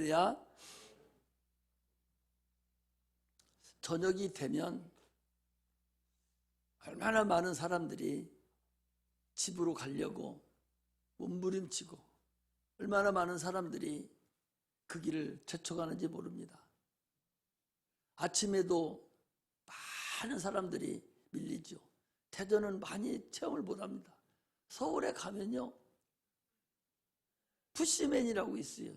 할렐루야. 저녁이 되면 얼마나 많은 사람들이 집으로 가려고 몸부림치고 얼마나 많은 사람들이 그 길을 재촉하는지 모릅니다. 아침에도 많은 사람들이 밀리죠. 대전은 많이 체험을 못합니다. 서울에 가면요, 푸시맨이라고 있어요.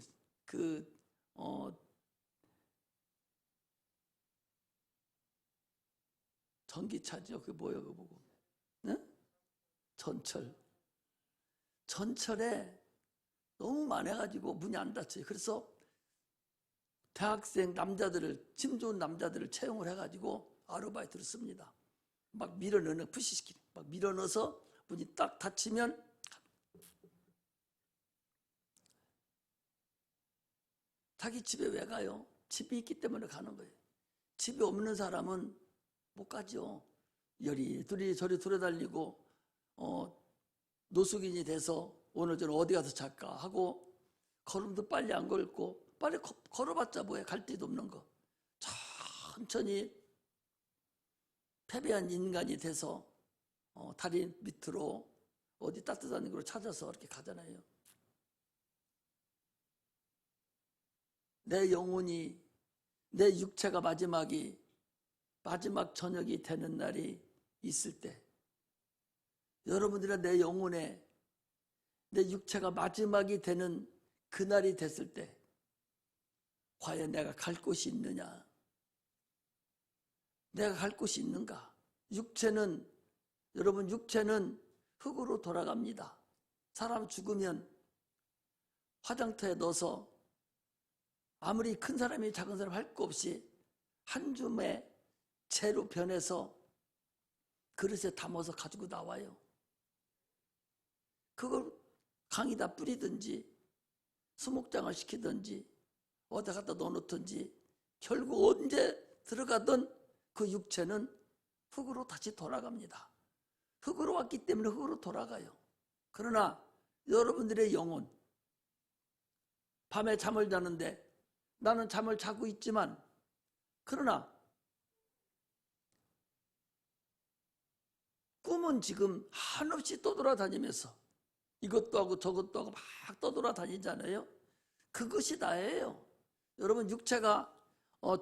전기차죠. 그게 뭐예요, 그거 보고? 네? 전철에 너무 많아가지고 문이 안 닫혀요. 그래서 대학생 남자들을, 침 좋은 남자들을 채용을 해가지고 아르바이트를 씁니다. 막 밀어넣는, 푸시시키는, 막 밀어넣어서 문이 딱 닫히면 자기 집에 왜 가요? 집이 있기 때문에 가는 거예요. 집이 없는 사람은 못 가죠. 열이 저리 돌아다니고 노숙인이 돼서 오늘 저는 어디 가서 잘까 하고 걸음도 빨리 안 걸고, 빨리 걸어봤자 뭐해, 갈 데도 없는 거. 천천히 패배한 인간이 돼서 다리 밑으로 어디 따뜻한 곳으로 찾아서 이렇게 가잖아요. 내 영혼이, 내 육체가 마지막 저녁이 되는 날이 있을 때, 여러분들이나 내 영혼에 내 육체가 마지막이 되는 그날이 됐을 때 과연 내가 갈 곳이 있느냐? 내가 갈 곳이 있는가? 여러분 육체는 흙으로 돌아갑니다. 사람 죽으면 화장터에 넣어서 아무리 큰 사람이 작은 사람 할 거 없이 한 줌의 재로 변해서 그릇에 담아서 가지고 나와요. 그걸 강에다 뿌리든지 수목장을 시키든지 어디다 갖다 넣어놓든지 결국 언제 들어가든 그 육체는 흙으로 다시 돌아갑니다. 흙으로 왔기 때문에 흙으로 돌아가요. 그러나 여러분들의 영혼, 밤에 잠을 자는데 나는 잠을 자고 있지만, 그러나 꿈은 지금 한없이 떠돌아다니면서 이것도 하고 저것도 하고 막 떠돌아다니잖아요. 그것이 나예요. 여러분 육체가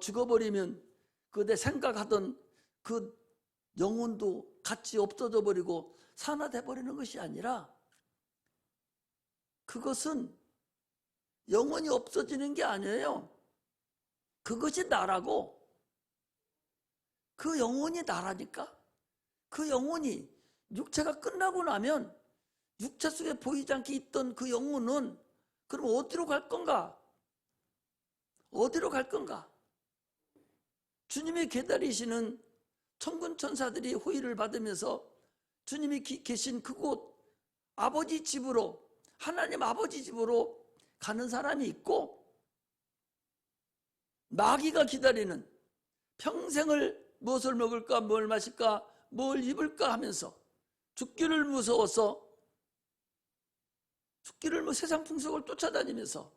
죽어버리면 그 내 생각하던 그 영혼도 같이 없어져 버리고 산화돼 버리는 것이 아니라, 그것은 영혼이 없어지는 게 아니에요. 그것이 나라고, 그 영혼이 나라니까. 그 영혼이, 육체가 끝나고 나면 육체 속에 보이지 않게 있던 그 영혼은 그럼 어디로 갈 건가? 어디로 갈 건가? 주님이 기다리시는 천군 천사들이 호의를 받으면서 주님이 계신 그곳, 아버지 집으로, 하나님 아버지 집으로 가는 사람이 있고, 마귀가 기다리는, 평생을 무엇을 먹을까, 뭘 마실까, 뭘 입을까 하면서 죽기를 무서워서 세상 풍속을 쫓아다니면서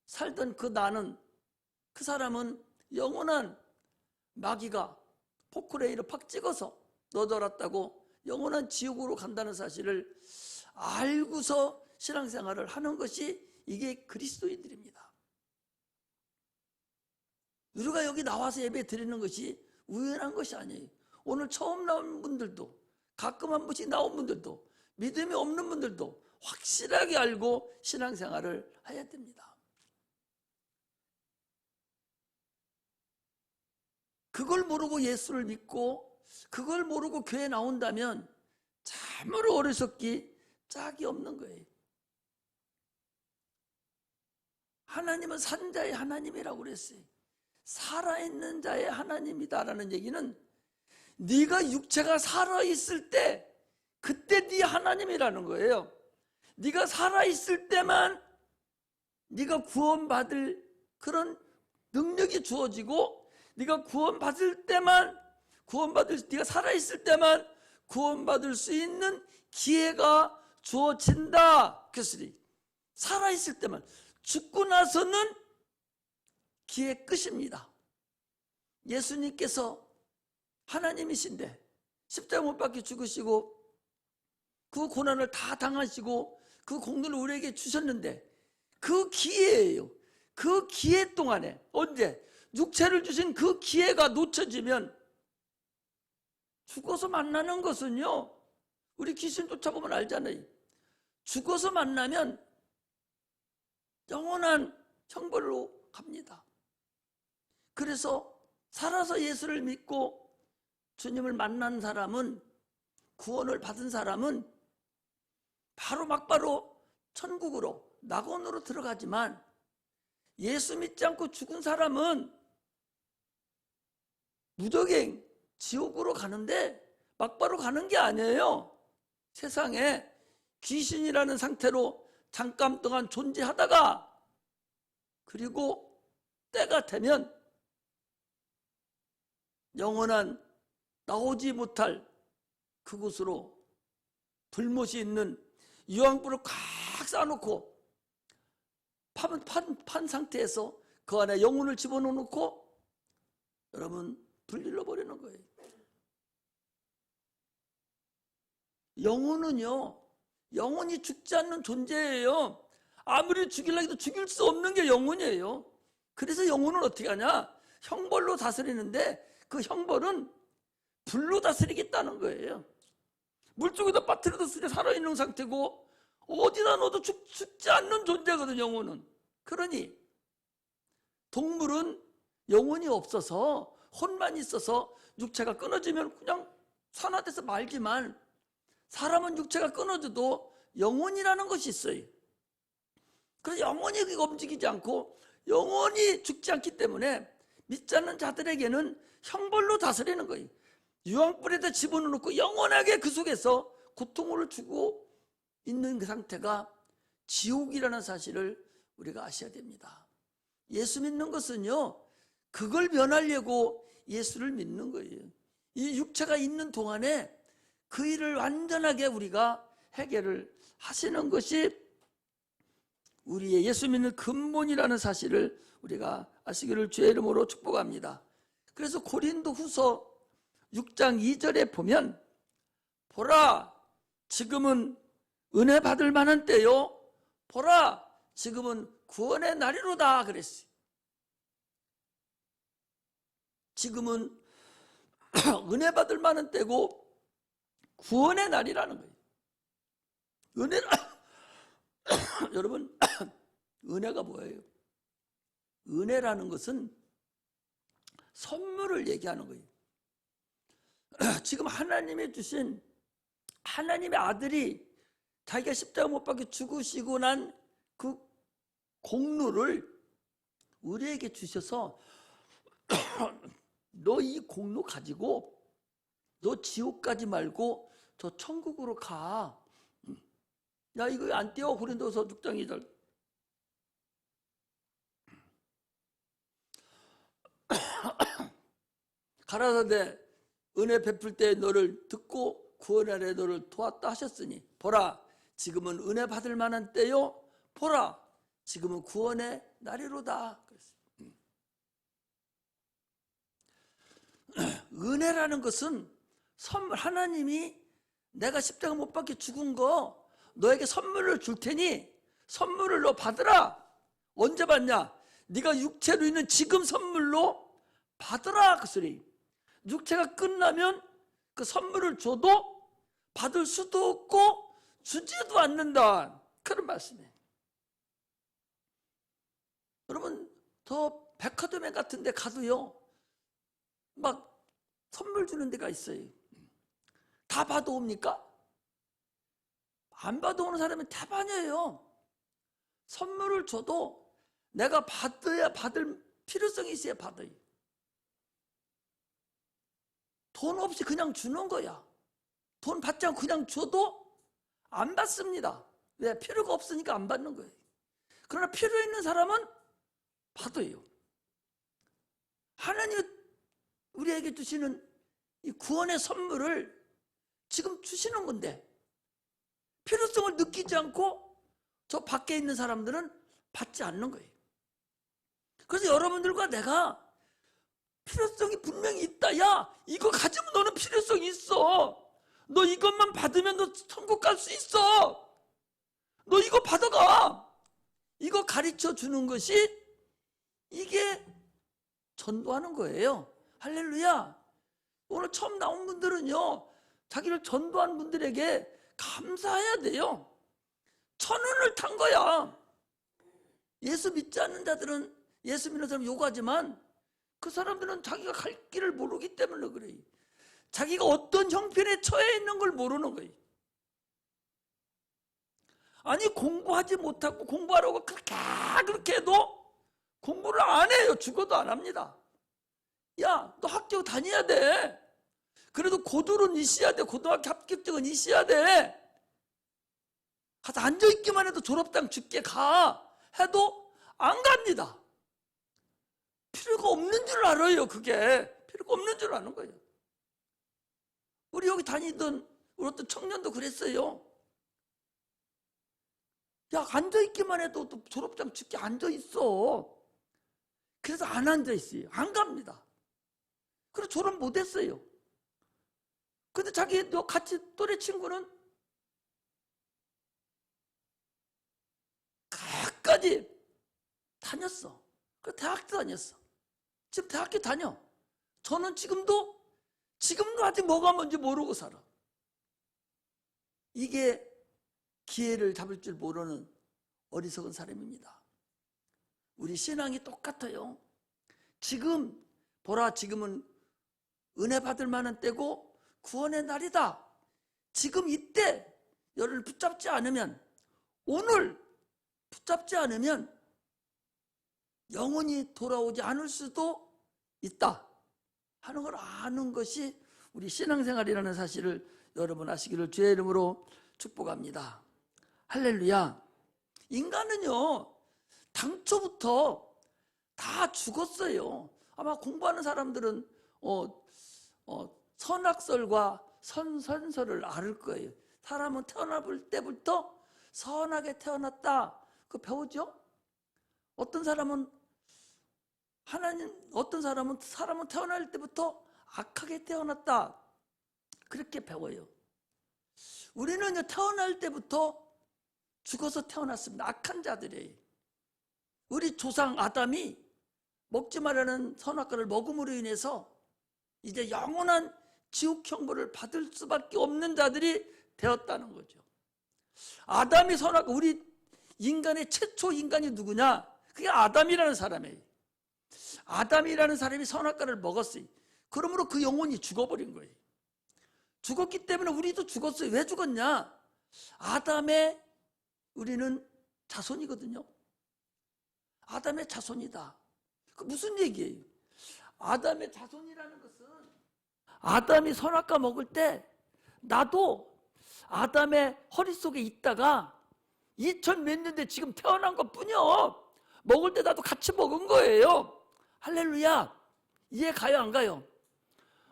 살던 그 사람은 영원한 마귀가 포크레인을 팍 찍어서 넣어들었다고 영원한 지옥으로 간다는 사실을 알고서 신앙생활을 하는 것이, 이게 그리스도인들입니다. 우리가 여기 나와서 예배 드리는 것이 우연한 것이 아니에요. 오늘 처음 나온 분들도, 가끔 한 번씩 나온 분들도, 믿음이 없는 분들도 확실하게 알고 신앙생활을 해야 됩니다. 그걸 모르고 예수를 믿고 그걸 모르고 교회 나온다면 참으로 어리석기 짝이 없는 거예요. 하나님은 산 자의 하나님이라고 그랬어요. 살아있는 자의 하나님이다라는 얘기는 네가 육체가 살아있을 때 그때 네 하나님이라는 거예요. 네가 살아있을 때만 네가 구원받을 그런 능력이 주어지고, 네가 네가 살아있을 때만 구원받을 수 있는 기회가 주어진다. 그랬으니 살아있을 때만. 죽고 나서는 기의 끝입니다. 예수님께서 하나님이신데 십자가 못 박혀 죽으시고 그 고난을 다 당하시고 그 공로를 우리에게 주셨는데 그 기회예요. 그 기회 동안에 언제 육체를 주신 그 기회가 놓쳐지면 죽어서 만나는 것은요, 우리 귀신 쫓아보면 알잖아요. 죽어서 만나면 영원한 형벌로 갑니다. 그래서 살아서 예수를 믿고 주님을 만난 사람은, 구원을 받은 사람은 바로 막바로 천국으로, 낙원으로 들어가지만 예수 믿지 않고 죽은 사람은 무적행 지옥으로 가는데 막바로 가는 게 아니에요. 세상에 귀신이라는 상태로 잠깐 동안 존재하다가 그리고 때가 되면 영원한 나오지 못할 그곳으로 불못이 있는 유황불을 꽉 쌓아놓고 판 상태에서 그 안에 영혼을 집어넣고 여러분 불질러 버리는 거예요. 영혼은요, 영혼이 죽지 않는 존재예요. 아무리 죽이려고 해도 죽일 수 없는 게 영혼이에요. 그래서 영혼은 어떻게 하냐? 형벌로 다스리는데 그 형벌은 불로 다스리겠다는 거예요. 물속에다 빠뜨려도 살아있는 상태고 어디다 넣어도 죽지 않는 존재거든, 영혼은. 그러니 동물은 영혼이 없어서 혼만 있어서 육체가 끊어지면 그냥 산화돼서 말지만 사람은 육체가 끊어져도 영혼이라는 것이 있어요. 그래서 영혼이 움직이지 않고 영혼이 죽지 않기 때문에 믿지 않는 자들에게는 형벌로 다스리는 거예요. 유황불에다 집어넣고 영원하게 그 속에서 고통을 주고 있는 그 상태가 지옥이라는 사실을 우리가 아셔야 됩니다. 예수 믿는 것은요, 그걸 면하려고 예수를 믿는 거예요. 이 육체가 있는 동안에 그 일을 완전하게 우리가 해결을 하시는 것이 우리의 예수 믿는 근본이라는 사실을 우리가 아시기를 주의 이름으로 축복합니다. 그래서 고린도 후서 6장 2절에 보면 보라 지금은 은혜 받을 만한 때요, 보라 지금은 구원의 날이로다 그랬어요. 지금은 은혜 받을 만한 때고 구원의 날이라는 거예요. 여러분, 은혜가 뭐예요? 은혜라는 것은 선물을 얘기하는 거예요. 지금 하나님이 주신 하나님의 아들이 자기가 십자가 못 박혀 죽으시고 난 그 공로를 우리에게 주셔서 너 이 공로 가지고 너 지옥 가지 말고 저 천국으로 가. 야, 이거 안 띄워. 고린도서 6장 2절. 가라사대 은혜 베풀 때 너를 듣고 구원의 날에 너를 도왔다 하셨으니 보라 지금은 은혜 받을 만한 때요, 보라 지금은 구원의 날이로다. 은혜라는 것은 선물, 하나님이 내가 십자가 못 박혀 죽은 거 너에게 선물을 줄 테니 선물을 너 받으라. 언제 받냐? 네가 육체로 있는 지금 선물로 받으라 그 소리. 육체가 끝나면 그 선물을 줘도 받을 수도 없고 주지도 않는다, 그런 말씀이에요. 여러분, 더 백화점에 같은 데 가도요 막 선물 주는 데가 있어요. 다 받아옵니까? 안 받아오는 사람은 대반이에요. 선물을 줘도 내가 받을 필요성이 있어야 받아요. 돈 없이 그냥 주는 거야. 돈 받지 않고 그냥 줘도 안 받습니다. 왜? 필요가 없으니까 안 받는 거예요. 그러나 필요 있는 사람은 받아요. 하나님이 우리에게 주시는 이 구원의 선물을 지금 주시는 건데 필요성을 느끼지 않고 저 밖에 있는 사람들은 받지 않는 거예요. 그래서 여러분들과 내가 필요성이 분명히 있다. 야, 이거 가지면 너는 필요성이 있어. 너 이것만 받으면 너 천국 갈 수 있어. 너 이거 받아가. 이거 가르쳐 주는 것이 이게 전도하는 거예요. 할렐루야. 오늘 처음 나온 분들은요, 자기를 전도한 분들에게 감사해야 돼요. 1,000원을 탄 거야. 예수 믿지 않는 자들은 예수 믿는 사람 요구하지만 그 사람들은 자기가 갈 길을 모르기 때문에 그래요. 자기가 어떤 형편에 처해 있는 걸 모르는 거예요. 아니, 공부하지 못하고 공부하라고 그렇게 해도 공부를 안 해요. 죽어도 안 합니다. 야, 너 학교 다녀야 돼. 그래도 고졸은 있어야 돼. 고등학교 합격증은 있어야 돼. 가서 앉아있기만 해도 졸업장 줄게 가 해도 안 갑니다. 필요가 없는 줄 알아요. 그게 필요가 없는 줄 아는 거예요. 우리 여기 다니던 우리 어떤 청년도 그랬어요. 야, 앉아있기만 해도 또 졸업장 줄게 앉아있어. 그래서 안 앉아있어요. 안 갑니다. 그래서 졸업 못했어요. 근데 자기 같이 또래 친구는 까지 다녔어. 그 대학도 다녔어. 지금 대학교 다녀. 저는 지금도 아직 뭐가 뭔지 모르고 살아. 이게 기회를 잡을 줄 모르는 어리석은 사람입니다. 우리 신앙이 똑같아요. 지금 보라, 지금은 은혜 받을 만한 때고 구원의 날이다. 지금 이때 너를 붙잡지 않으면, 오늘 붙잡지 않으면 영원히 돌아오지 않을 수도 있다 하는 걸 아는 것이 우리 신앙생활이라는 사실을 여러분 아시기를 주의 이름으로 축복합니다. 할렐루야. 인간은요, 당초부터 다 죽었어요. 아마 공부하는 사람들은 선악설과 선선설을 알 거예요. 사람은 태어날 때부터 선하게 태어났다. 그거 배우죠? 어떤 사람은 사람은 태어날 때부터 악하게 태어났다. 그렇게 배워요. 우리는 태어날 때부터 죽어서 태어났습니다. 악한 자들이에요. 우리 조상 아담이 먹지 말라는 선악과를 먹음으로 인해서 이제 영원한 지옥 형벌을 받을 수밖에 없는 자들이 되었다는 거죠. 아담이 선악과, 우리 인간의 최초 인간이 누구냐? 그게 아담이라는 사람이에요. 아담이라는 사람이 선악과를 먹었어요. 그러므로 그 영혼이 죽어버린 거예요. 죽었기 때문에 우리도 죽었어요. 왜 죽었냐? 아담의, 우리는 자손이거든요. 아담의 자손이다. 그 무슨 얘기예요? 아담의 자손이라는 것은, 아담이 선악과 먹을 때 나도 아담의 허리 속에 있다가 2000 몇 년대 지금 태어난 것 뿐이요. 먹을 때 나도 같이 먹은 거예요. 할렐루야. 이해 가요, 안 가요?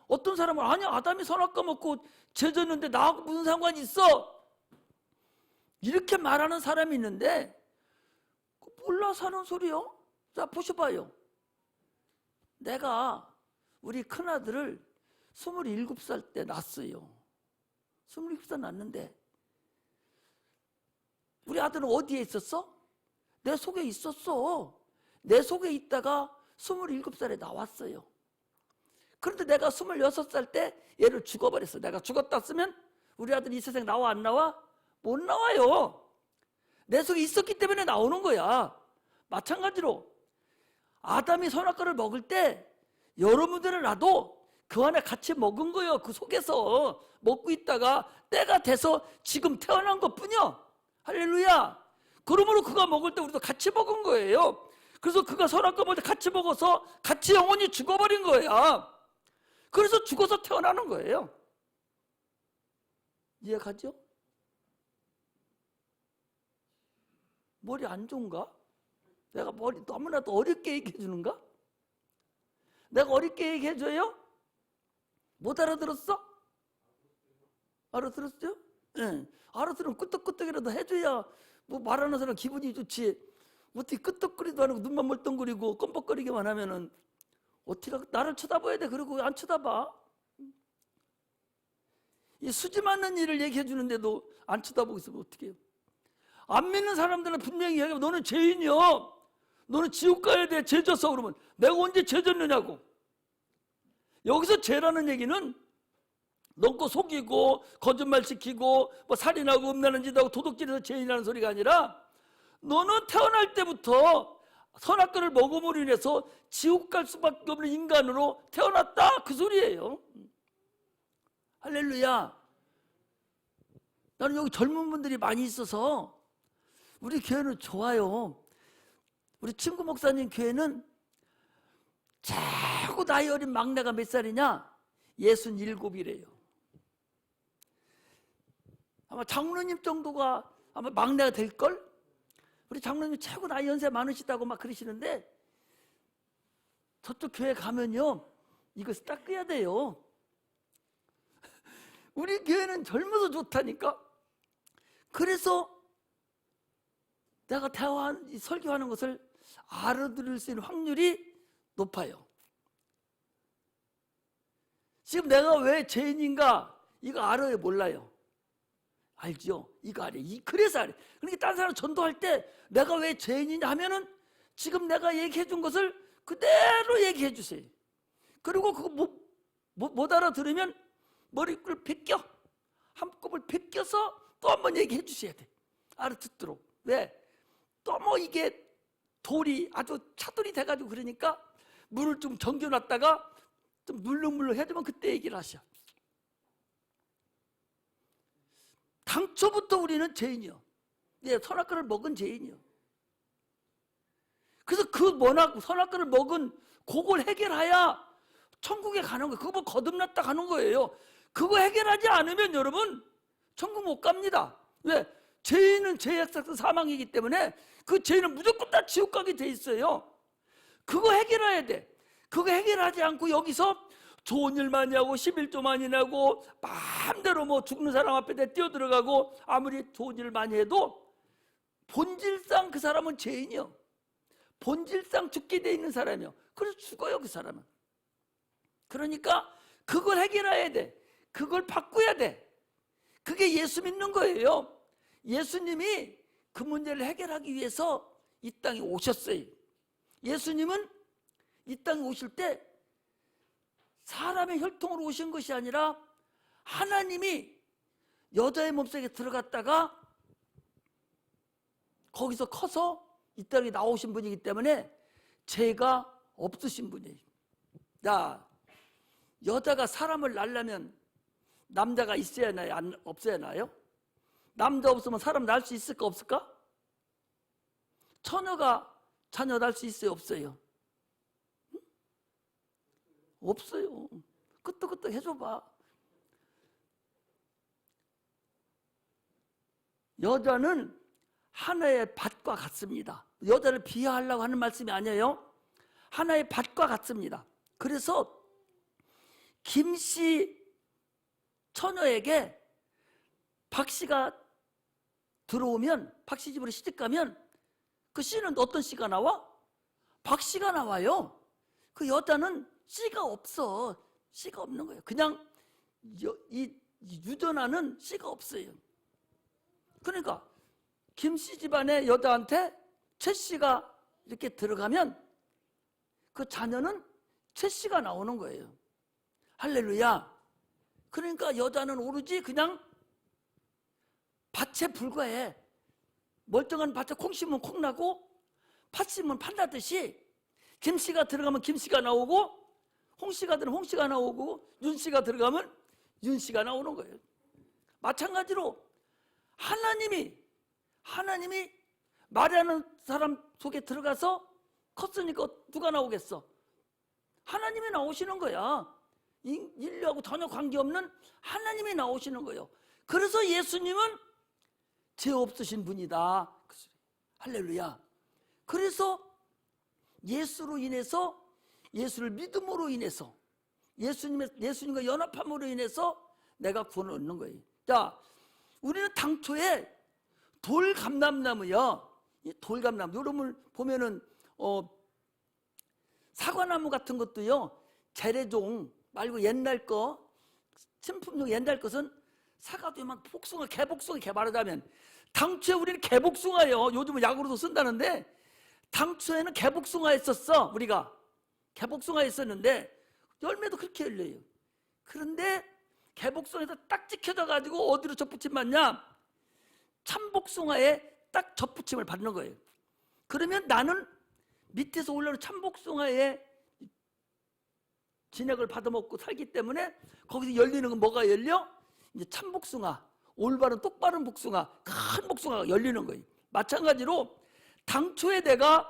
어떤 사람은 아니, 아담이 선악과 먹고 죄졌는데 나하고 무슨 상관이 있어? 이렇게 말하는 사람이 있는데, 몰라 사는 소리요? 자, 보셔봐요. 내가 우리 큰아들을 27살 때 낳았어요. 27살 낳았는데 우리 아들은 어디에 있었어? 내 속에 있었어. 내 속에 있다가 27살에 나왔어요. 그런데 내가 26살 때 얘를 죽어버렸어. 내가 죽었다 쓰면 우리 아들이 이 세상에 나와 안 나와? 못 나와요. 내 속에 있었기 때문에 나오는 거야. 마찬가지로 아담이 선악과를 먹을 때 여러분들은 나도 그 안에 같이 먹은 거예요. 그 속에서 먹고 있다가 때가 돼서 지금 태어난 것 뿐이야. 할렐루야. 그러므로 그가 먹을 때 우리도 같이 먹은 거예요. 그래서 그가 선악과 먹을 때 같이 먹어서 같이 영원히 죽어버린 거야. 그래서 죽어서 태어나는 거예요. 이해가죠? 머리 안 좋은가? 내가 머리 너무나도 어렵게 얘기해 주는가? 내가 어렵게 얘기해 줘요? 못 알아들었어? 알아들었어요? 예. 알아들으면 끄떡끄떡이라도 해줘야 뭐 말하는 사람 기분이 좋지. 어떻게 끄떡거리도 안 하고 눈만 멀뚱거리고 껌뻑거리기만 하면은 어떻게 나를 쳐다봐야 돼? 그리고 안 쳐다봐. 이 수지 맞는 일을 얘기해 주는데도 안 쳐다보고 있으면 어떻게 해요? 안 믿는 사람들은 분명히 얘기하면 너는 죄인이야. 너는 지옥 가야 돼. 죄 졌어. 그러면 내가 언제 죄 졌느냐고. 여기서 죄라는 얘기는 넘고 속이고 거짓말시키고 뭐 살인하고 음란한 짓 하고 도둑질해서 죄인이라는 소리가 아니라 너는 태어날 때부터 선악과를 먹음으로 인해서 지옥 갈 수밖에 없는 인간으로 태어났다, 그 소리예요. 할렐루야. 나는 여기 젊은 분들이 많이 있어서 우리 교회는 좋아요. 우리 친구 목사님 교회는 최고 나이 어린 막내가 몇 살이냐? 67이래요. 아마 장로님 정도가 아마 막내가 될걸? 우리 장로님 최고 나이 연세 많으시다고 막 그러시는데 저쪽 교회 가면요 이것을 닦아야 돼요. 우리 교회는 젊어서 좋다니까. 그래서 내가 설교하는 것을 알아들을 수 있는 확률이 높아요. 지금 내가 왜 죄인인가 이거 알아요, 몰라요? 알죠? 이거 알아요. 그래서 알아요. 그러니까 다른 사람 전도할 때 내가 왜 죄인이냐 하면은 지금 내가 얘기해 준 것을 그대로 얘기해 주세요. 그리고 그거 못 알아들으면 머리를 벗겨, 한꺼번에 벗겨서 또 한 번 얘기해 주셔야 돼. 알아듣도록. 왜? 또 뭐 이게 돌이 아주 차돌이 돼가지고 그러니까 물을 좀 정겨놨다가 좀 물렁물렁 해주면 그때 얘기를 하셔. 당초부터 우리는 죄인이요. 예, 선악과를 먹은 죄인이요. 그래서 그 선악과를 먹은 그걸 해결해야 천국에 가는 거예요. 그거 뭐 거듭났다 가는 거예요. 그거 해결하지 않으면 여러분 천국 못 갑니다. 왜? 죄인은 죄의 삭은 사망이기 때문에 그 죄인은 무조건 다 지옥 가게 돼 있어요. 그거 해결해야 돼. 그거 해결하지 않고 여기서 좋은 일 많이 하고 11조 많이 내고 마음대로 뭐 죽는 사람 앞에 뛰어들어가고 아무리 좋은 일을 많이 해도 본질상 그 사람은 죄인이요. 본질상 죽게 돼 있는 사람이요. 그래서 죽어요, 그 사람은. 그러니까 그걸 해결해야 돼. 그걸 바꿔야 돼. 그게 예수 믿는 거예요. 예수님이 그 문제를 해결하기 위해서 이 땅에 오셨어요. 예수님은 이 땅에 오실 때 사람의 혈통으로 오신 것이 아니라 하나님이 여자의 몸속에 들어갔다가 거기서 커서 이 땅에 나오신 분이기 때문에 죄가 없으신 분이에요. 자, 여자가 사람을 낳으려면 남자가 있어야 하나요? 없어야 하나요? 남자 없으면 사람 낳을 수 있을까 없을까? 처녀가 자녀 낳을 수 있어요 없어요? 응? 없어요. 끄떡끄떡 해줘봐. 여자는 하나의 밭과 같습니다. 여자를 비하하려고 하는 말씀이 아니에요. 하나의 밭과 같습니다. 그래서 김씨 처녀에게 박씨가 들어오면, 박씨 집으로 시집가면 그 씨는 어떤 씨가 나와? 박씨가 나와요. 그 여자는 씨가 없어. 씨가 없는 거예요. 그냥 이 유전하는 씨가 없어요. 그러니까 김씨 집안의 여자한테 최씨가 이렇게 들어가면 그 자녀는 최씨가 나오는 거예요. 할렐루야. 그러니까 여자는 오로지 그냥 밭에 불과해. 멀쩡한 밭에 콩 심으면 콩 나고 팥 심으면 팥 나듯이 김씨가 들어가면 김씨가 나오고 홍씨가 들어가면 홍씨가 나오고 윤씨가 들어가면 윤씨가 나오는 거예요. 마찬가지로 하나님이 말하는 사람 속에 들어가서 컸으니까 누가 나오겠어? 하나님이 나오시는 거야. 인류하고 전혀 관계없는 하나님이 나오시는 거예요. 그래서 예수님은 죄 없으신 분이다. 할렐루야. 그래서 예수로 인해서, 예수를 믿음으로 인해서, 예수님과 연합함으로 인해서 내가 구원을 얻는 거예요. 자, 우리는 당초에 돌 감람나무요, 이 돌감나무, 여러분 보면은 사과나무 같은 것도요, 재래종 말고 옛날 거, 신품종 옛날 것은 사과도 막 복숭아, 개복숭아 개발하자면, 당초에 우리는 개복숭아예요. 요즘은 약으로도 쓴다는데 당초에는 개복숭아 했었어. 우리가 개복숭아 했었는데 열매도 그렇게 열려요. 그런데 개복숭아에서 딱 찍혀져 가지고 어디로 접붙임 받냐? 참복숭아에 딱 접붙임을 받는 거예요. 그러면 나는 밑에서 올라오는 참복숭아에 진액을 받아먹고 살기 때문에 거기서 열리는 건 뭐가 열려? 이제 참복숭아, 올바른 똑바른 복숭아, 큰 복숭아가 열리는 거예요. 마찬가지로 당초에 내가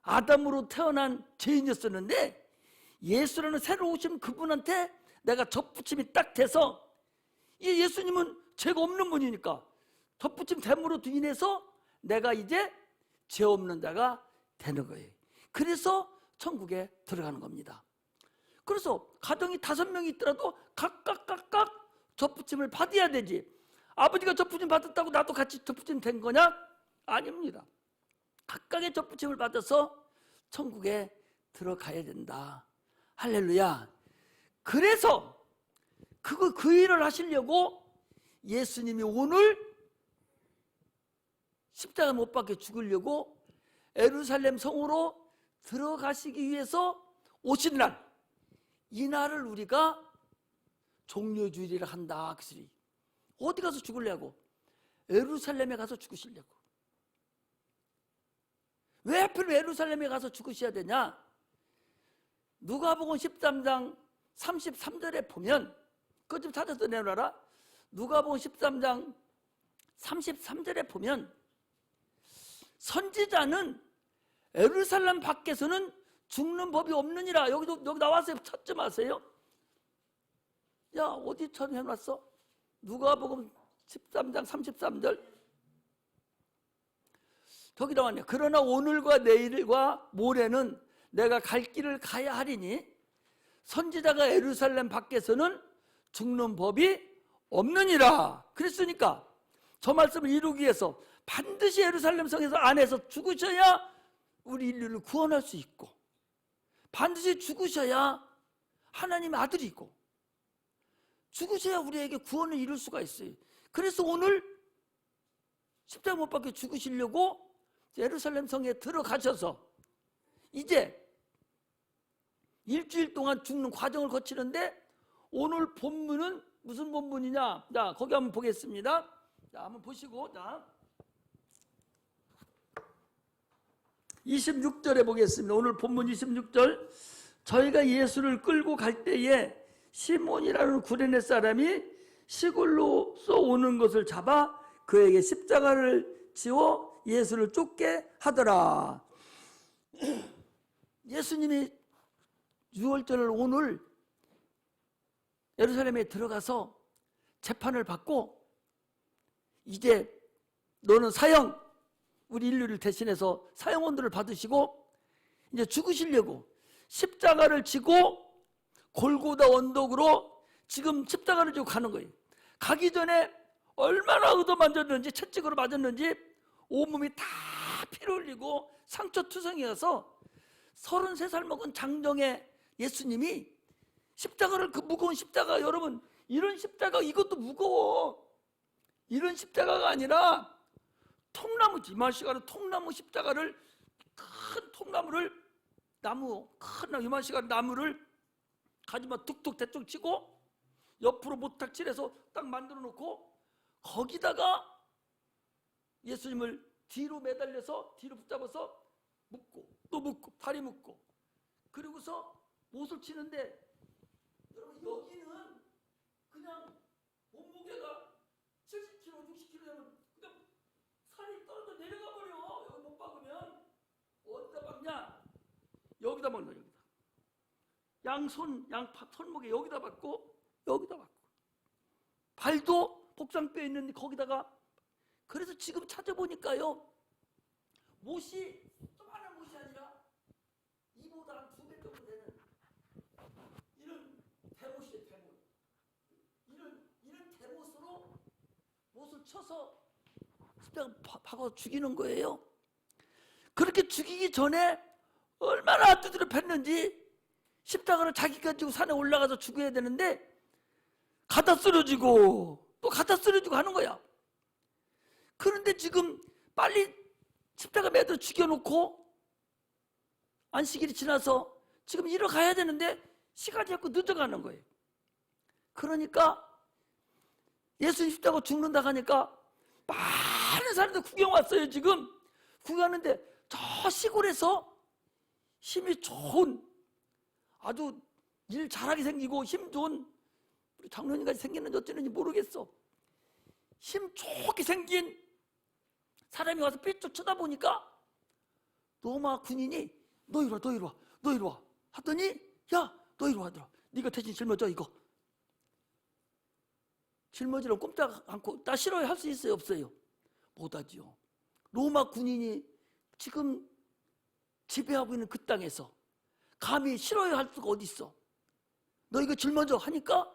아담으로 태어난 죄인이었었는데 예수라는 새로 오신 그분한테 내가 접붙임이 딱 돼서, 이 예수님은 죄가 없는 분이니까 접붙임 됨으로 인해서 내가 이제 죄 없는 자가 되는 거예요. 그래서 천국에 들어가는 겁니다. 그래서 가정이 5명이 있더라도 각각 접붙임을 받아야 되지. 아버지가 접붙임 받았다고 나도 같이 접붙임 된 거냐? 아닙니다. 각각의 접붙임을 받아서 천국에 들어가야 된다. 할렐루야. 그래서 그 일을 하시려고 예수님이 오늘 십자가 못 박혀 죽으려고 예루살렘 성으로 들어가시기 위해서 오신 날, 이 날을 우리가 종려주일이라 한다. 어디 가서 죽으려고? 예루살렘에 가서 죽으시려고. 왜 하필 예루살렘에 가서 죽으셔야 되냐? 누가복음 13장 33절에 보면, 그거 좀 찾아서 내놔라. 누가복음 13장 33절에 보면 선지자는 예루살렘 밖에서는 죽는 법이 없느니라. 여기 나왔어요. 찾지 마세요. 야, 어디처럼 해놨어? 누가복음 13장 33절. 저기 나왔네. 그러나 오늘과 내일과 모레는 내가 갈 길을 가야 하리니 선지자가 예루살렘 밖에서는 죽는 법이 없느니라. 그랬으니까 저 말씀을 이루기 위해서 반드시 예루살렘 성에서 안에서 죽으셔야 우리 인류를 구원할 수 있고, 반드시 죽으셔야 하나님의 아들이 있고, 죽으셔야 우리에게 구원을 이룰 수가 있어요. 그래서 오늘 십자가 못 박혀 죽으시려고 예루살렘 성에 들어가셔서 이제 일주일 동안 죽는 과정을 거치는데, 오늘 본문은 무슨 본문이냐? 자, 거기 한번 보겠습니다. 자, 한번 보시고, 자, 26절에 보겠습니다. 오늘 본문 26절. 저희가 예수를 끌고 갈 때에 시몬이라는 구레네 사람이 시골로서 오는 것을 잡아 그에게 십자가를 지워 예수를 쫓게 하더라. 예수님이 6월절 오늘 예루살렘에 들어가서 재판을 받고, 이제 너는 사형, 우리 인류를 대신해서 사형원들을 받으시고 이제 죽으시려고 십자가를 지고 골고다 언덕으로 지금 십자가를 지고 가는 거예요. 가기 전에 얼마나 얻어맞았는지, 채찍으로 맞았는지 온몸이 다 피를 흘리고 상처투성이어서 33살 먹은 장정의 예수님이 십자가를, 그 무거운 십자가, 여러분 이런 십자가, 이것도 무거워. 이런 십자가가 아니라 통나무, 이만 시간은 통나무 십자가를, 큰 통나무를, 나무, 큰 이만 시간 나무를 가지마 툭툭 대충 치고 옆으로 모탁칠해서 딱 만들어 놓고 거기다가 예수님을 뒤로 매달려서 뒤로 붙잡아서 묶고 또 묶고 다리 묶고, 그리고서 못을 치는데, 여러분 여기는 그냥 몸무게가 70kg, 60kg 되면 그냥 살이 떨어져 내려가 버려. 여기 못 박으면 어디다 박냐? 여기다 박는, 여기다. 양손, 손목에 여기다 박고, 여기다 박고, 발도 복상뼈 있는데 거기다가. 그래서 지금 찾아보니까요, 못이 조그마한 못이 아니라 이보다 한 2배 정도 되는 이런 대못이에요. 대못. 이런 대못으로 못을 쳐서 십자가 박아 죽이는 거예요. 그렇게 죽이기 전에 얼마나 두드려 팼는지, 십자가를 자기가 지고 산에 올라가서 죽어야 되는데 갖다 쓰러지고 또 갖다 쓰러지고 하는 거야. 그런데 지금 빨리 십자가 매달아 죽여놓고 안식일이 지나서 지금 일어가야 되는데 시간이 자꾸 늦어가는 거예요. 그러니까 예수님 십자가 죽는다 하니까 많은 사람들 구경 왔어요. 지금 구경하는데 저 시골에서 힘이 좋은, 아주 일 잘하게 생기고 힘 좋은 우리 장로님까지 생겼는지 어쩌는지 모르겠어. 힘 좋게 생긴 사람이 와서 삐쭉 쳐다보니까 로마 군인이 너 이리 와, 너 이리 와, 너 이리 와 하더니, 야, 너 이리 와, 네가 대신 짊어져 이거. 짊어지라고 꼼짝 않고. 나 싫어요 할 수 있어요 없어요? 못하지요. 로마 군인이 지금 지배하고 있는 그 땅에서 감히 싫어요 할 수가 어디 있어? 너 이거 짊어져 하니까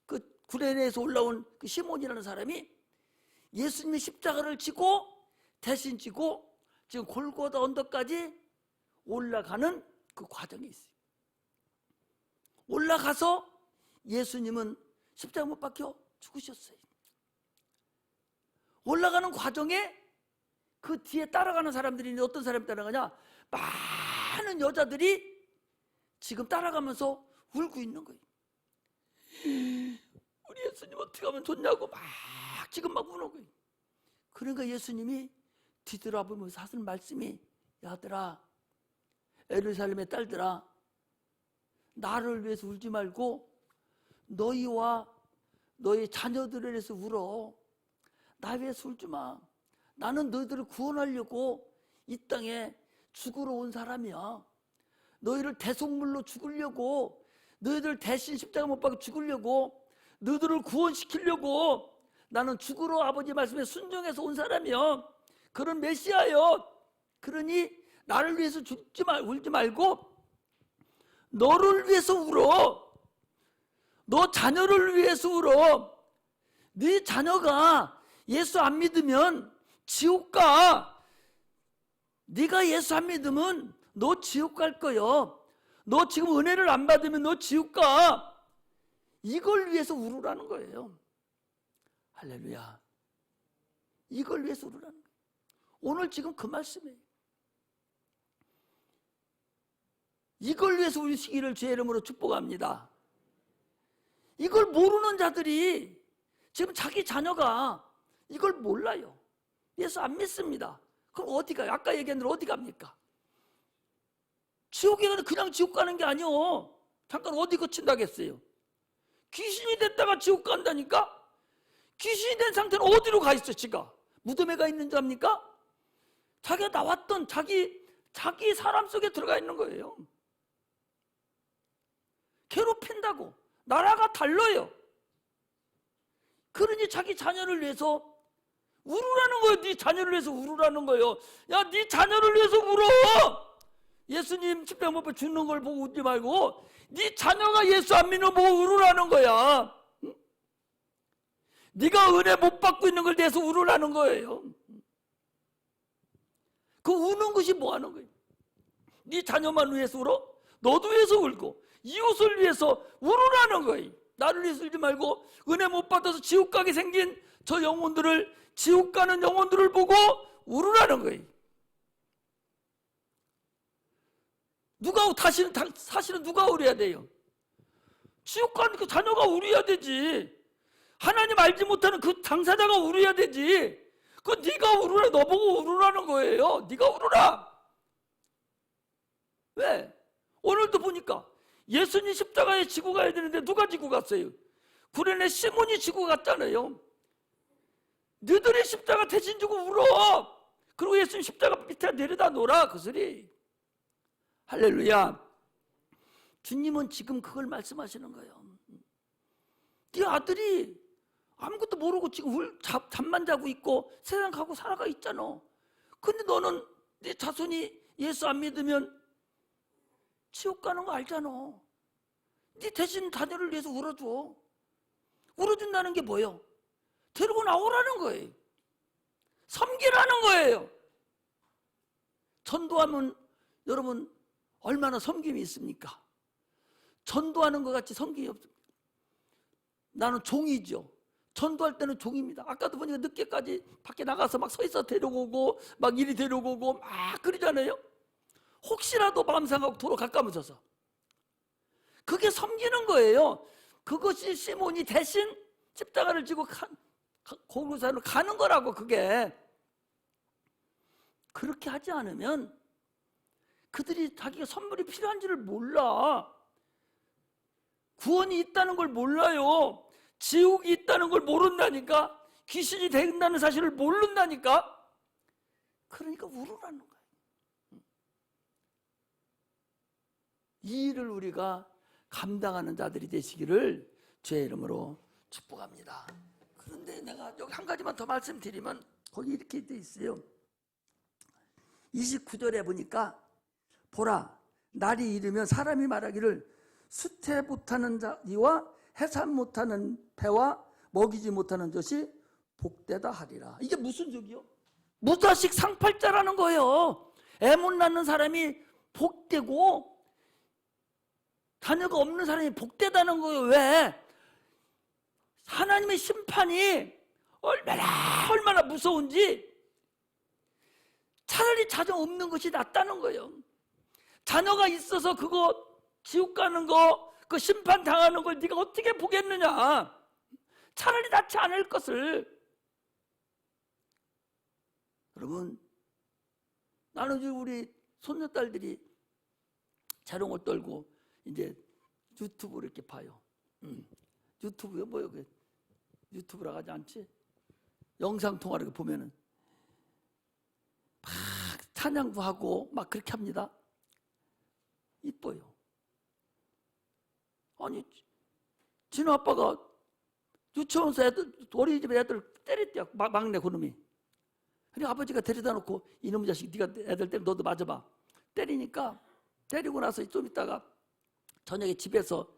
그 구레네에서 올라온 그 시몬이라는 사람이 예수님의 십자가를 지고 대신 지고 지금 골고다 언덕까지 올라가는 그 과정이 있어요. 올라가서 예수님은 십자가 못 박혀 죽으셨어요. 올라가는 과정에 그 뒤에 따라가는 사람들이 있는데 어떤 사람이 따라가냐? 많은 여자들이 지금 따라가면서 울고 있는 거예요. 우리 예수님 어떻게 하면 좋냐고 막 지금 막 우는 거예요. 그러니까 예수님이 뒤돌아보면서 하시는 말씀이, 야들아, 예루살렘의 딸들아, 나를 위해서 울지 말고 너희와 너희 자녀들을 위해서 울어. 나 위해서 울지 마. 나는 너희들을 구원하려고 이 땅에 죽으러 온 사람이야. 너희를 대속물로 죽으려고, 너희들 대신 십자가 못 박아 죽으려고, 너희들을 구원시키려고 나는 죽으러 아버지 말씀에 순종해서 온 사람이야. 그런 메시아요. 그러니 나를 위해서 울지 말고 너를 위해서 울어. 너 자녀를 위해서 울어. 네 자녀가 예수 안 믿으면 지옥 가. 네가 예수 안 믿으면 너 지옥 갈 거야. 너 지금 은혜를 안 받으면 너 지옥 가. 이걸 위해서 울으라는 거예요. 할렐루야. 이걸 위해서 울으라는 거예요. 오늘 지금 그 말씀이에요. 이걸 위해서 울시기를 주의 이름으로 축복합니다. 이걸 모르는 자들이 지금 자기 자녀가 이걸 몰라요. 예수 안 믿습니다. 그럼 어디 가요? 아까 얘기한 대로 어디 갑니까? 지옥에 가서 그냥 지옥 가는 게 아니요. 잠깐 어디 거친다겠어요? 귀신이 됐다가 지옥 간다니까? 귀신이 된 상태는 어디로 가 있어 지가? 무덤에 가 있는 자입니까? 자기가 나왔던 자기 사람 속에 들어가 있는 거예요. 괴롭힌다고. 나라가 달라요. 그러니 자기 자녀를 위해서 울으라는 거예요. 네 자녀를 위해서 울으라는 거예요. 야, 네 자녀를 위해서 울어. 예수님 십자가 못 박혀 죽는 걸 보고 웃지 말고 네 자녀가 예수 안 믿는 거 보고 울으라는 거야. 응? 네가 은혜 못 받고 있는 걸 대해서 울으라는 거예요. 그 우는 것이 뭐 하는 거예요? 네 자녀만 위해서 울어? 너도 위해서 울고 이웃을 위해서 울으라는 거예요. 나를 위해서 울지 말고 은혜 못 받아서 지옥 가게 생긴 저 영혼들을, 지옥 가는 영혼들을 보고 울으라는 거예요. 사실은 누가 울어야 돼요? 지옥 가는 그 자녀가 울어야 되지. 하나님 알지 못하는 그 당사자가 울어야 되지. 그 네가 울으라, 너보고 울으라는 거예요. 네가 울어라. 왜? 오늘도 보니까 예수님 십자가에 지고 가야 되는데 누가 지고 갔어요? 구레네 시몬이 지고 갔잖아요. 너희들이 십자가 대신 지고 울어. 그리고 예수님 십자가 밑에 내려다 놓으라, 그 소리. 할렐루야. 주님은 지금 그걸 말씀하시는 거예요. 네 아들이 아무것도 모르고 지금 잠만 자고 있고 세상 가고 살아가 있잖아. 근데 너는 네 자손이 예수 안 믿으면 지옥 가는 거 알잖아. 네 대신 자녀를 위해서 울어줘. 울어준다는 게 뭐예요? 데리고 나오라는 거예요. 섬기라는 거예요. 전도하면 여러분 얼마나 섬김이 있습니까? 전도하는 것 같이 섬김이 없습니다. 나는 종이죠. 전도할 때는 종입니다. 아까도 보니까 늦게까지 밖에 나가서 막 서 있어 데려오고 막 이리 데려오고 막 그러잖아요. 혹시라도 마음 상하고 도로 가까워져서 그게 섬기는 거예요. 그것이 시몬이 대신 십자가를 지고 골고사로 가는 거라고. 그게 그렇게 하지 않으면 그들이 자기가 선물이 필요한 줄을 몰라. 구원이 있다는 걸 몰라요. 지옥이 있다는 걸 모른다니까. 귀신이 된다는 사실을 모른다니까. 그러니까 울으라는 거예요. 이 일을 우리가 감당하는 자들이 되시기를 주의 이름으로 축복합니다. 그런데 내가 여기 한 가지만 더 말씀드리면 거기 이렇게 돼 있어요. 29절에 보니까 보라, 날이 이르면 사람이 말하기를 수태 못하는 자와 해산 못하는 배와 먹이지 못하는 젖이 복되다 하리라. 이게 무슨 적이요? 무자식 상팔자라는 거예요. 애 못 낳는 사람이 복되고 자녀가 없는 사람이 복되다는 거예요. 왜? 하나님의 심판이 얼마나 무서운지. 차라리 자녀 없는 것이 낫다는 거예요. 자녀가 있어서 그거 지옥 가는 거, 그 심판 당하는 걸 네가 어떻게 보겠느냐. 차라리 낫지 않을 것을. 여러분, 나는 지금 우리 손녀딸들이 자롱을 떨고 이제 유튜브를 이렇게 봐요. 유튜브요? 뭐요? 유튜브라고 하지 않지? 영상통화를 보면은 막 찬양도 하고 막 그렇게 합니다. 이뻐요. 아니, 진우 아빠가 유치원에서 어린이집 애들 때렸대요. 막내 그놈이. 그러니까 아버지가 데려다 놓고 이놈의 자식 네가 애들 때리면 너도 맞아봐. 때리니까 때리고 나서 좀 있다가 저녁에 집에서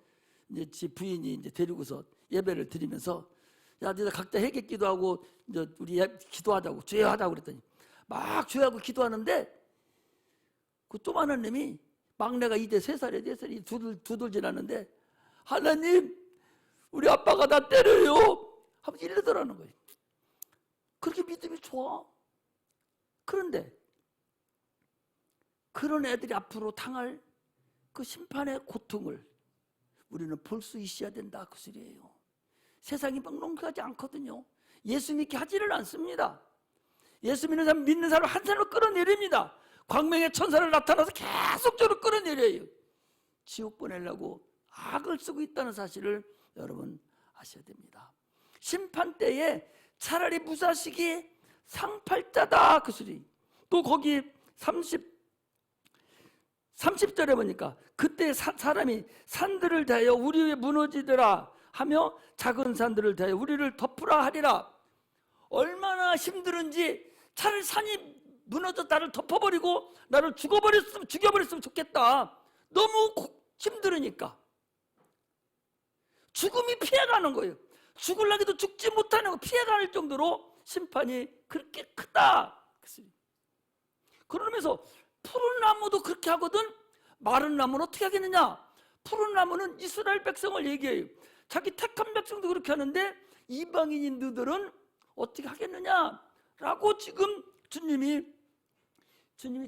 이제 집 부인이 이제 데리고서 예배를 드리면서 야, 너희들 각자 회개 기도하고 이제 우리 기도하자고 죄하자고 그랬더니 막 죄하고 기도하는데 그 조그마한 놈이 막내가 이제 3살에 4살이 두들 지났는데 하나님 우리 아빠가 나 때려요 하고 이러더라는 거예요. 그렇게 믿음이 좋아. 그런데 그런 애들이 앞으로 당할 그 심판의 고통을 우리는 볼 수 있어야 된다 그 소리예요. 세상이 막 롱하지 않거든요. 예수 믿게 하지를 않습니다. 예수 믿는 사람 한 사람을 끌어내립니다. 광명의 천사를 나타나서 계속적으로 끌어내려요. 지옥 보내려고 악을 쓰고 있다는 사실을 여러분 아셔야 됩니다. 심판 때에 차라리 무사식이 상팔자다 그 소리. 또 거기 30절에 보니까 그때 사람이 산들을 대하여 우리 위에 무너지더라 하며 작은 산들을 대하여 우리를 덮으라 하리라. 얼마나 힘들은지 차라리 산이 무너져 나를 덮어버리고 나를 죽여버렸으면 좋겠다. 너무 힘들으니까 죽음이 피해가는 거예요. 죽으려고도 죽지 못하는 거 피해갈 정도로 심판이 그렇게 크다. 그러면서 푸른 나무도 그렇게 하거든. 마른 나무는 어떻게 하겠느냐. 푸른 나무는 이스라엘 백성을 얘기해요. 자기 택한 백성도 그렇게 하는데 이방인인 너들은 어떻게 하겠느냐라고 지금 주님이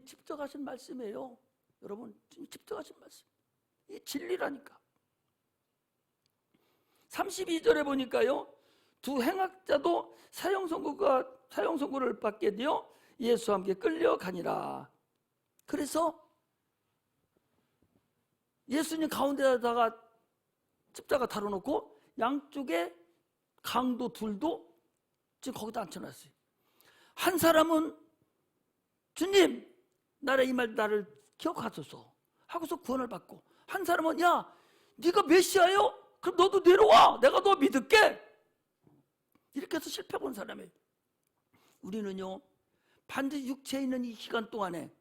직접 하신 말씀이에요. 여러분, 주님이 직접 하신 말씀. 이 진리라니까. 32절에 보니까요, 두 행악자도 사형 선고를 받게 되어 예수와 함께 끌려가니라. 그래서 예수님 가운데다가 십자가 다뤄놓고 양쪽에 강도 둘도 지금 거기다 앉혀놨어요. 한 사람은 주님 나의 이 말 나를 기억하소서 하고서 구원을 받고, 한 사람은 야 네가 메시아요? 그럼 너도 내려와 내가 너 믿을게. 이렇게 해서 실패 본 사람이에요. 우리는요 반드시 육체에 있는 이 기간 동안에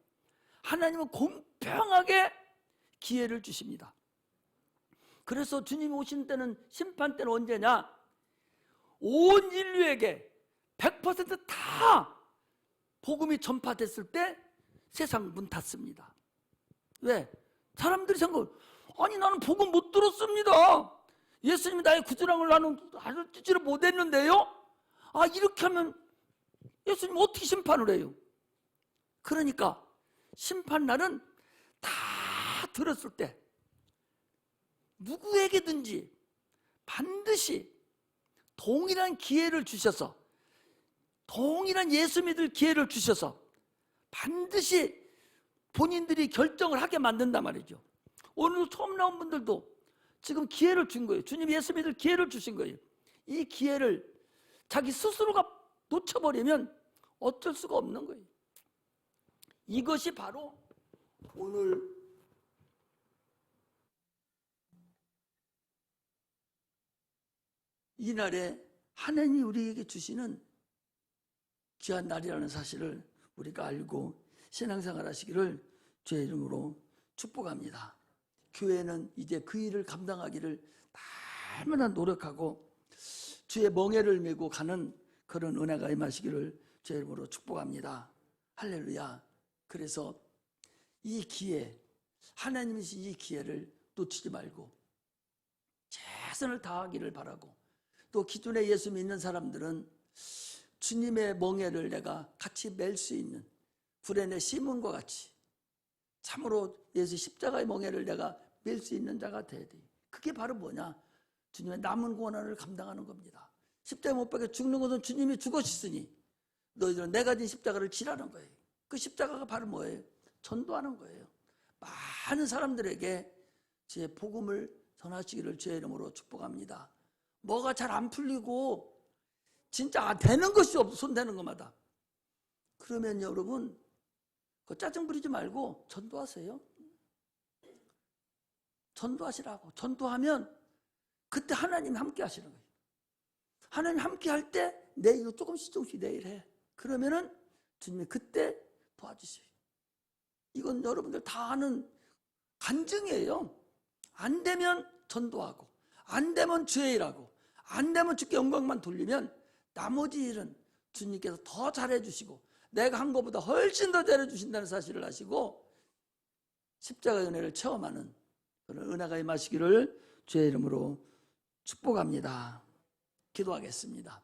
하나님은 공평하게 기회를 주십니다. 그래서 주님이 오신 때는, 심판 때는 언제냐? 온 인류에게 100% 다 복음이 전파됐을 때 세상 문 닫습니다. 왜? 사람들이 생각, 아니 나는 복음 못 들었습니다. 예수님이 나의 구주랑을 나는 알지를 못했는데요. 아, 이렇게 하면 예수님 어떻게 심판을 해요? 그러니까 심판날은 다 들었을 때 누구에게든지 반드시 동일한 기회를 주셔서, 동일한 예수 믿을 기회를 주셔서 반드시 본인들이 결정을 하게 만든단 말이죠. 오늘 처음 나온 분들도 지금 기회를 준 거예요. 주님 예수 믿을 기회를 주신 거예요. 이 기회를 자기 스스로가 놓쳐버리면 어쩔 수가 없는 거예요. 이것이 바로 오늘 이날에 하나님이 우리에게 주시는 귀한 날이라는 사실을 우리가 알고 신앙생활 하시기를 주의 이름으로 축복합니다. 교회는 이제 그 일을 감당하기를 얼마나 노력하고 주의 멍에를 메고 가는 그런 은혜가 임하시기를 주의 이름으로 축복합니다. 할렐루야. 그래서 이 기회, 하나님이 이 기회를 놓치지 말고 최선을 다하기를 바라고, 또 기존에 예수 믿는 사람들은 주님의 멍에를 내가 같이 맬 수 있는 구레네 시몬과 같이 참으로 예수 십자가의 멍에를 내가 맬 수 있는 자가 돼야 돼. 그게 바로 뭐냐? 주님의 남은 고난을 감당하는 겁니다. 십자가에 못 박혀 죽는 것은 주님이 죽으셨으니 너희들은 내가 진 십자가를 지라는 거예요. 그 십자가가 바로 뭐예요? 전도하는 거예요. 많은 사람들에게 제 복음을 전하시기를 주의 이름으로 축복합니다. 뭐가 잘 안 풀리고 진짜 되는 것이 없어, 손대는 것마다. 그러면 여러분 그 짜증 부리지 말고 전도하세요. 전도하시라고. 전도하면 그때 하나님 함께 하시는 거예요. 하나님 함께 할 때 내 이거 조금씩 내일 해. 그러면은 주님이 그때 도와주세요. 이건 여러분들 다 아는 간증이에요. 안 되면 전도하고, 안 되면 주의 일하고, 안 되면 주께 영광만 돌리면 나머지 일은 주님께서 더 잘해주시고 내가 한 것보다 훨씬 더 잘해주신다는 사실을 아시고 십자가의 은혜를 체험하는 그런 은혜가 임하시기를 주의 이름으로 축복합니다. 기도하겠습니다.